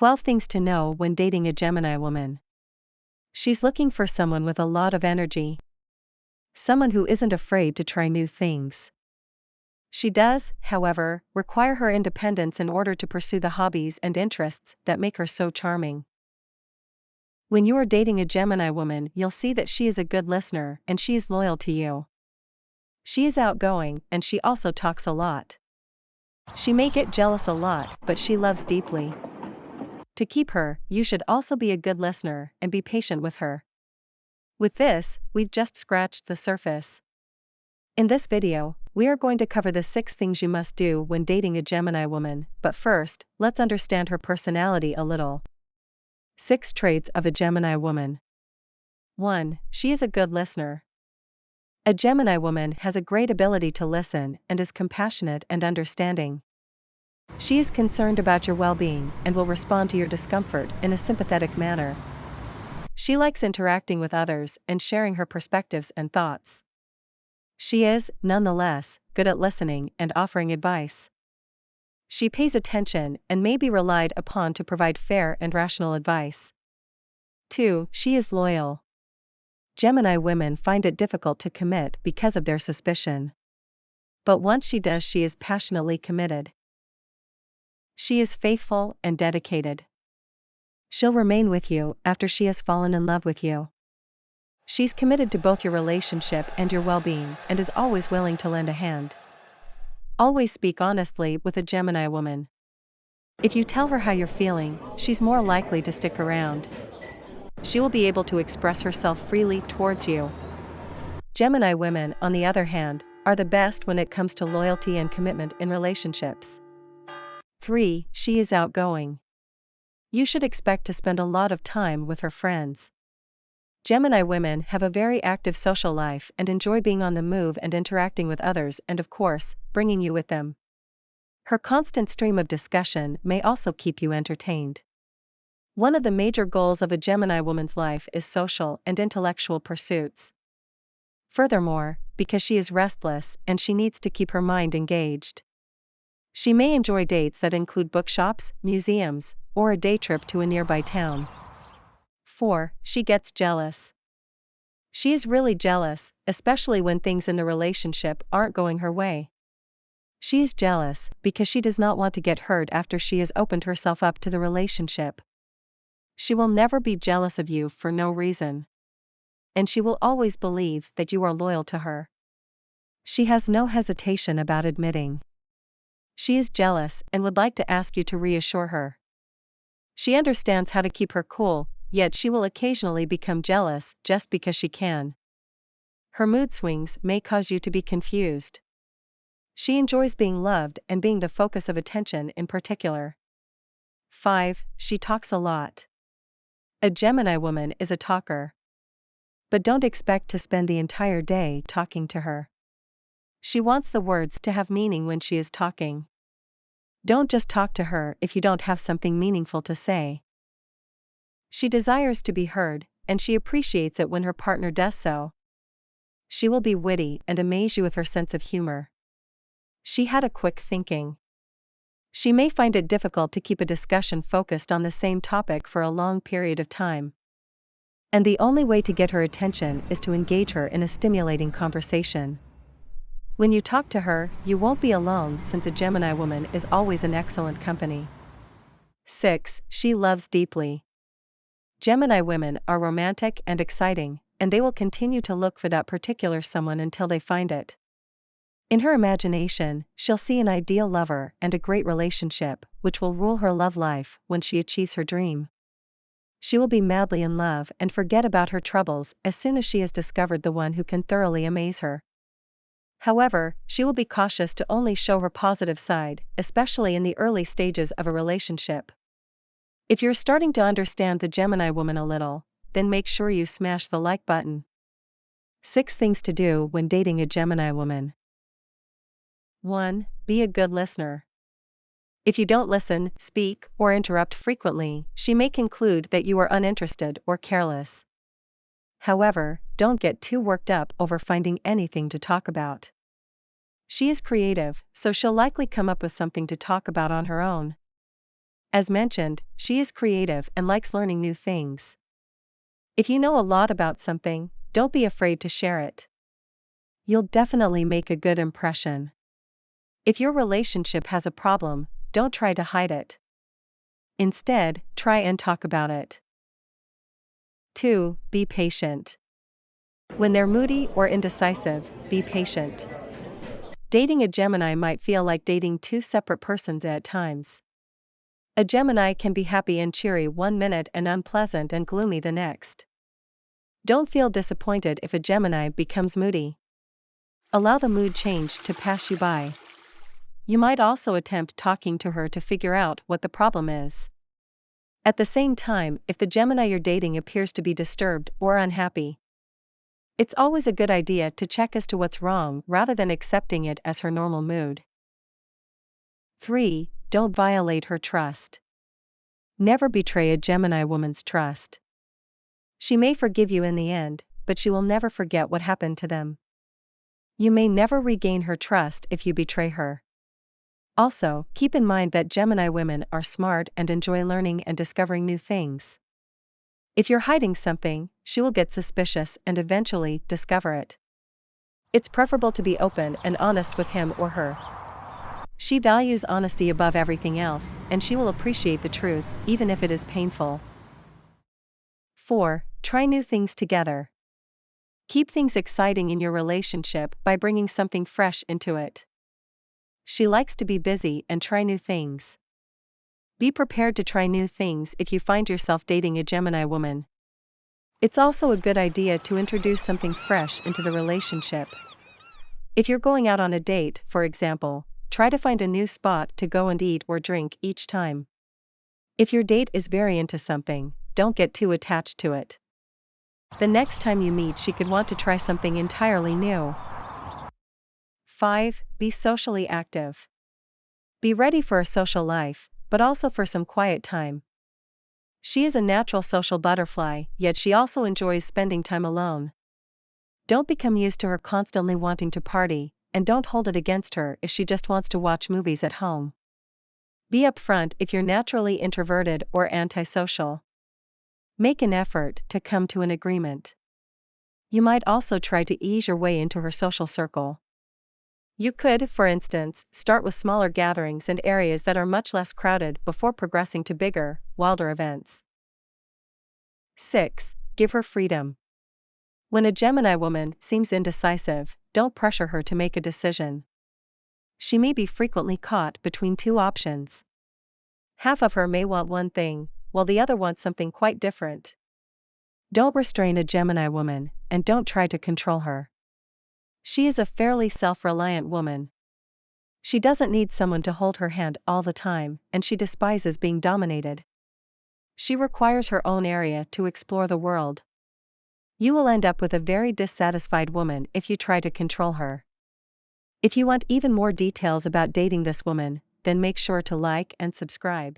12 things to know when dating a Gemini woman. She's looking for someone with a lot of energy. Someone who isn't afraid to try new things. She does, however, require her independence in order to pursue the hobbies and interests that make her so charming. When you are dating a Gemini woman, you'll see that she is a good listener and she is loyal to you. She is outgoing and she also talks a lot. She may get jealous a lot, but she loves deeply. To keep her, you should also be a good listener and be patient with her. With this, we've just scratched the surface. In this video, we are going to cover the 6 things you must do when dating a Gemini woman, but first, let's understand her personality a little. 6 traits of a Gemini woman. 1. She is a good listener. A Gemini woman has a great ability to listen and is compassionate and understanding. She is concerned about your well-being and will respond to your discomfort in a sympathetic manner. She likes interacting with others and sharing her perspectives and thoughts. She is, nonetheless, good at listening and offering advice. She pays attention and may be relied upon to provide fair and rational advice. 2. She is loyal. Gemini women find it difficult to commit because of their suspicion. But once she does, she is passionately committed. She is faithful and dedicated. She'll remain with you after she has fallen in love with you. She's committed to both your relationship and your well-being and is always willing to lend a hand. Always speak honestly with a Gemini woman. If you tell her how you're feeling, she's more likely to stick around. She will be able to express herself freely towards you. Gemini women, on the other hand, are the best when it comes to loyalty and commitment in relationships. 3. She is outgoing. You should expect to spend a lot of time with her friends. Gemini women have a very active social life and enjoy being on the move and interacting with others and, of course, bringing you with them. Her constant stream of discussion may also keep you entertained. One of the major goals of a Gemini woman's life is social and intellectual pursuits. Furthermore, because she is restless and she needs to keep her mind engaged, she may enjoy dates that include bookshops, museums, or a day trip to a nearby town. 4. She gets jealous. She is really jealous, especially when things in the relationship aren't going her way. She is jealous because she does not want to get hurt after she has opened herself up to the relationship. She will never be jealous of you for no reason. And she will always believe that you are loyal to her. She has no hesitation about admitting she is jealous and would like to ask you to reassure her. She understands how to keep her cool, yet she will occasionally become jealous just because she can. Her mood swings may cause you to be confused. She enjoys being loved and being the focus of attention in particular. 5. She talks a lot. A Gemini woman is a talker. But don't expect to spend the entire day talking to her. She wants the words to have meaning when she is talking. Don't just talk to her if you don't have something meaningful to say. She desires to be heard, and she appreciates it when her partner does so. She will be witty and amaze you with her sense of humor. She had a quick thinking. She may find it difficult to keep a discussion focused on the same topic for a long period of time. And the only way to get her attention is to engage her in a stimulating conversation. When you talk to her, you won't be alone since a Gemini woman is always in excellent company. 6. She loves deeply. Gemini women are romantic and exciting, and they will continue to look for that particular someone until they find it. In her imagination, she'll see an ideal lover and a great relationship, which will rule her love life when she achieves her dream. She will be madly in love and forget about her troubles as soon as she has discovered the one who can thoroughly amaze her. However, she will be cautious to only show her positive side, especially in the early stages of a relationship. If you're starting to understand the Gemini woman a little, then make sure you smash the like button. 6 things to do when dating a Gemini woman. 1. Be a good listener. If you don't listen, speak, or interrupt frequently, she may conclude that you are uninterested or careless. However, don't get too worked up over finding anything to talk about. She is creative, so she'll likely come up with something to talk about on her own. As mentioned, she is creative and likes learning new things. If you know a lot about something, don't be afraid to share it. You'll definitely make a good impression. If your relationship has a problem, don't try to hide it. Instead, try and talk about it. 2. Be patient. When they're moody or indecisive, be patient. Dating a Gemini might feel like dating two separate persons at times. A Gemini can be happy and cheery one minute and unpleasant and gloomy the next. Don't feel disappointed if a Gemini becomes moody. Allow the mood change to pass you by. You might also attempt talking to her to figure out what the problem is. At the same time, if the Gemini you're dating appears to be disturbed or unhappy, it's always a good idea to check as to what's wrong rather than accepting it as her normal mood. 3. Don't violate her trust. Never betray a Gemini woman's trust. She may forgive you in the end, but she will never forget what happened to them. You may never regain her trust if you betray her. Also, keep in mind that Gemini women are smart and enjoy learning and discovering new things. If you're hiding something, she will get suspicious and eventually discover it. It's preferable to be open and honest with him or her. She values honesty above everything else, and she will appreciate the truth, even if it is painful. 4. Try new things together. Keep things exciting in your relationship by bringing something fresh into it. She likes to be busy and try new things. Be prepared to try new things if you find yourself dating a Gemini woman. It's also a good idea to introduce something fresh into the relationship. If you're going out on a date, for example, try to find a new spot to go and eat or drink each time. If your date is very into something, don't get too attached to it. The next time you meet, she could want to try something entirely new. 5. Be socially active. Be ready for a social life, but also for some quiet time. She is a natural social butterfly, yet she also enjoys spending time alone. Don't become used to her constantly wanting to party, and don't hold it against her if she just wants to watch movies at home. Be upfront if you're naturally introverted or antisocial. Make an effort to come to an agreement. You might also try to ease your way into her social circle. You could, for instance, start with smaller gatherings and areas that are much less crowded before progressing to bigger, wilder events. 6. Give her freedom. When a Gemini woman seems indecisive, don't pressure her to make a decision. She may be frequently caught between two options. Half of her may want one thing, while the other wants something quite different. Don't restrain a Gemini woman, and don't try to control her. She is a fairly self-reliant woman. She doesn't need someone to hold her hand all the time, and she despises being dominated. She requires her own area to explore the world. You will end up with a very dissatisfied woman if you try to control her. If you want even more details about dating this woman, then make sure to like and subscribe.